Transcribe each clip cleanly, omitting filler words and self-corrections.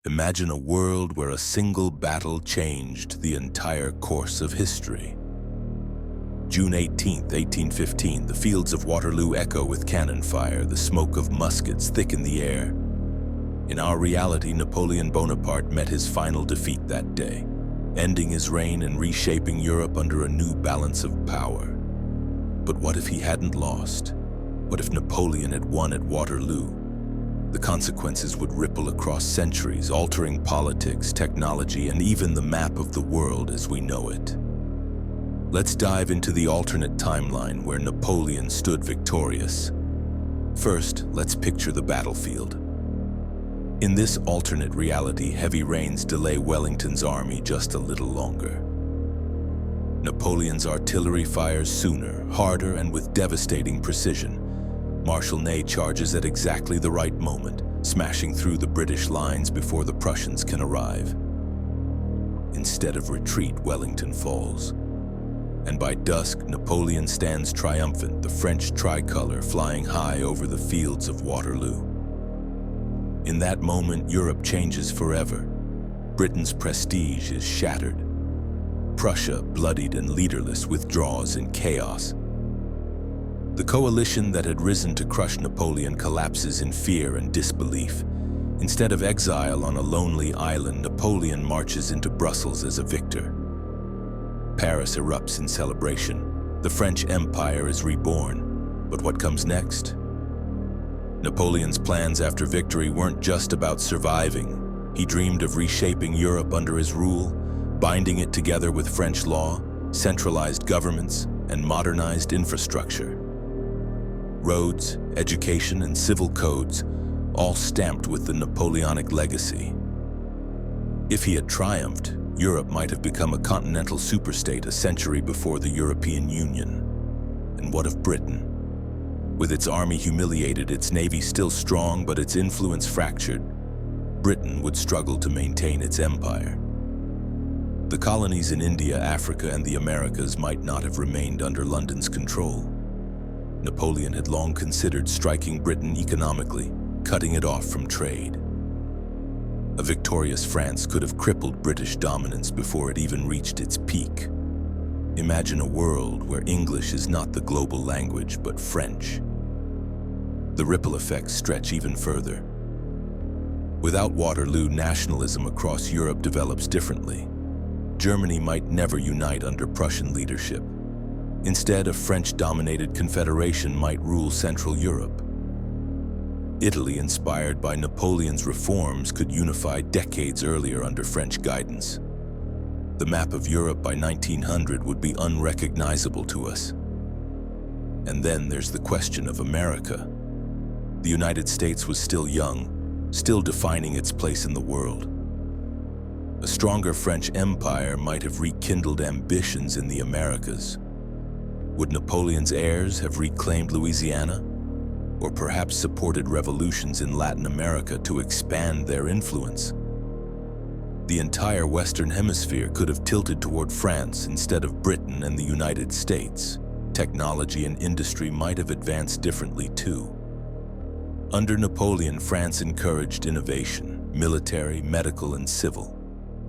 Imagine a world where a single battle changed the entire course of history. June 18, 1815, the fields of Waterloo echo with cannon fire, the smoke of muskets thick in the air. In our reality, Napoleon Bonaparte met his final defeat that day, ending his reign and reshaping Europe under a new balance of power. But what if he hadn't lost? What if Napoleon had won at Waterloo? The consequences would ripple across centuries, altering politics, technology, and even the map of the world as we know it. Let's dive into the alternate timeline where Napoleon stood victorious. First, let's picture the battlefield. In this alternate reality, heavy rains delay Wellington's army just a little longer. Napoleon's artillery fires sooner, harder, and with devastating precision. Marshal Ney charges at exactly the right moment, smashing through the British lines before the Prussians can arrive. Instead of retreat, Wellington falls. And by dusk, Napoleon stands triumphant, the French tricolor flying high over the fields of Waterloo. In that moment, Europe changes forever. Britain's prestige is shattered. Prussia, bloodied and leaderless, withdraws in chaos. The coalition that had risen to crush Napoleon collapses in fear and disbelief. Instead of exile on a lonely island, Napoleon marches into Brussels as a victor. Paris erupts in celebration. The French Empire is reborn. But what comes next? Napoleon's plans after victory weren't just about surviving. He dreamed of reshaping Europe under his rule, binding it together with French law, centralized governments, and modernized infrastructure. Roads, education, and civil codes, all stamped with the Napoleonic legacy. If he had triumphed, Europe might have become a continental superstate a century before the European Union. And what of Britain? With its army humiliated, its navy still strong, but its influence fractured, Britain would struggle to maintain its empire. The colonies in India, Africa, and the Americas might not have remained under London's control. Napoleon had long considered striking Britain economically, cutting it off from trade. A victorious France could have crippled British dominance before it even reached its peak. Imagine a world where English is not the global language, but French. The ripple effects stretch even further. Without Waterloo, nationalism across Europe develops differently. Germany might never unite under Prussian leadership. Instead, a French-dominated confederation might rule Central Europe. Italy, inspired by Napoleon's reforms, could unify decades earlier under French guidance. The map of Europe by 1900 would be unrecognizable to us. And then there's the question of America. The United States was still young, still defining its place in the world. A stronger French empire might have rekindled ambitions in the Americas. Would Napoleon's heirs have reclaimed Louisiana? Or perhaps supported revolutions in Latin America to expand their influence? The entire Western Hemisphere could have tilted toward France instead of Britain and the United States. Technology and industry might have advanced differently too. Under Napoleon, France encouraged innovation, military, medical, and civil.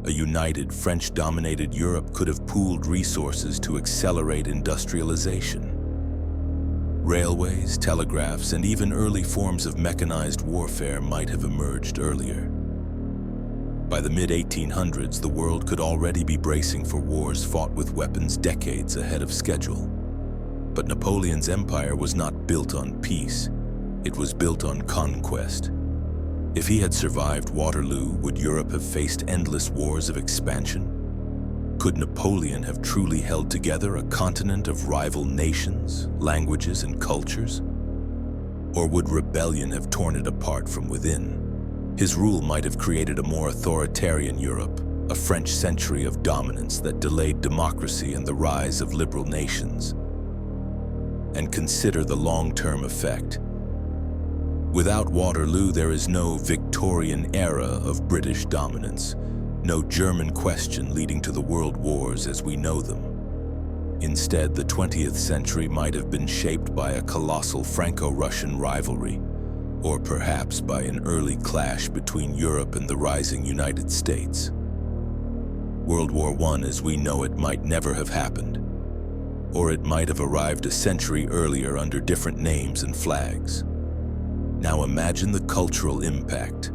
A united French-dominated Europe could have pooled resources to accelerate industrialization. Railways, telegraphs, and even early forms of mechanized warfare might have emerged earlier. By the mid-1800s, the world could already be bracing for wars fought with weapons decades ahead of schedule. But Napoleon's empire was not built on peace. It was built on conquest. If he had survived Waterloo, would Europe have faced endless wars of expansion? Could Napoleon have truly held together a continent of rival nations, languages, and cultures? Or would rebellion have torn it apart from within? His rule might have created a more authoritarian Europe, a French century of dominance that delayed democracy and the rise of liberal nations. And consider the long-term effect. Without Waterloo, there is no Victorian era of British dominance, no German question leading to the world wars as we know them. Instead, the 20th century might have been shaped by a colossal Franco-Russian rivalry, Or perhaps by an early clash between Europe and the rising United States. World War I as we know it might never have happened, or it might have arrived a century earlier under different names and flags. Now imagine the cultural impact.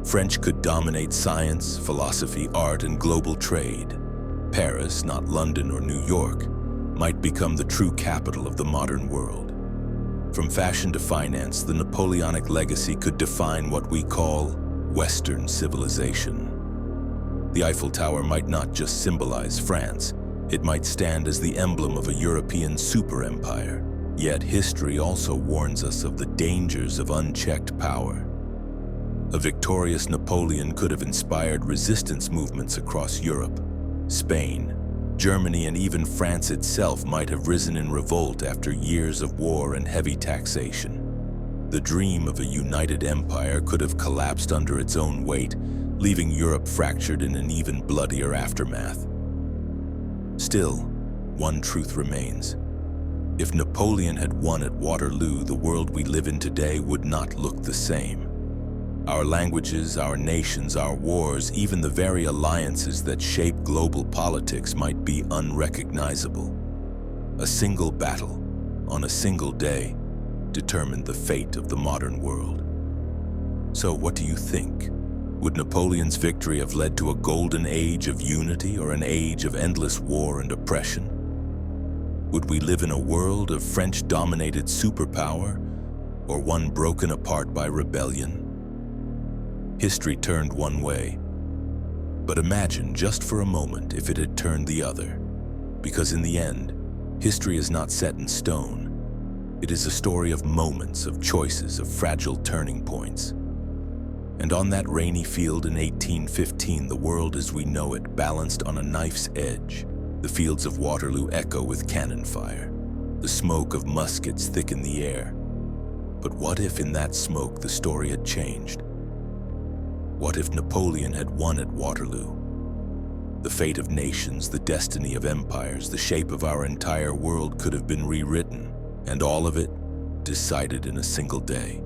French could dominate science, philosophy, art, and global trade. Paris, not London or New York, might become the true capital of the modern world. From fashion to finance, the Napoleonic legacy could define what we call Western civilization. The Eiffel Tower might not just symbolize France, it might stand as the emblem of a European super-empire. Yet history also warns us of the dangers of unchecked power. A victorious Napoleon could have inspired resistance movements across Europe. Spain, Germany, and even France itself might have risen in revolt after years of war and heavy taxation. The dream of a united empire could have collapsed under its own weight, leaving Europe fractured in an even bloodier aftermath. Still, one truth remains. If Napoleon had won at Waterloo, the world we live in today would not look the same. Our languages, our nations, our wars, even the very alliances that shape global politics might be unrecognizable. A single battle, on a single day, determined the fate of the modern world. So what do you think? Would Napoleon's victory have led to a golden age of unity or an age of endless war and oppression? Would we live in a world of French-dominated superpower or one broken apart by rebellion? History turned one way, but imagine just for a moment if it had turned the other. Because in the end, history is not set in stone. It is a story of moments, of choices, of fragile turning points. And on that rainy field in 1815, the world as we know it balanced on a knife's edge. The fields of Waterloo echo with cannon fire. The smoke of muskets thicken the air. But what if in that smoke the story had changed? What if Napoleon had won at Waterloo? The fate of nations, the destiny of empires, the shape of our entire world could have been rewritten, and all of it decided in a single day.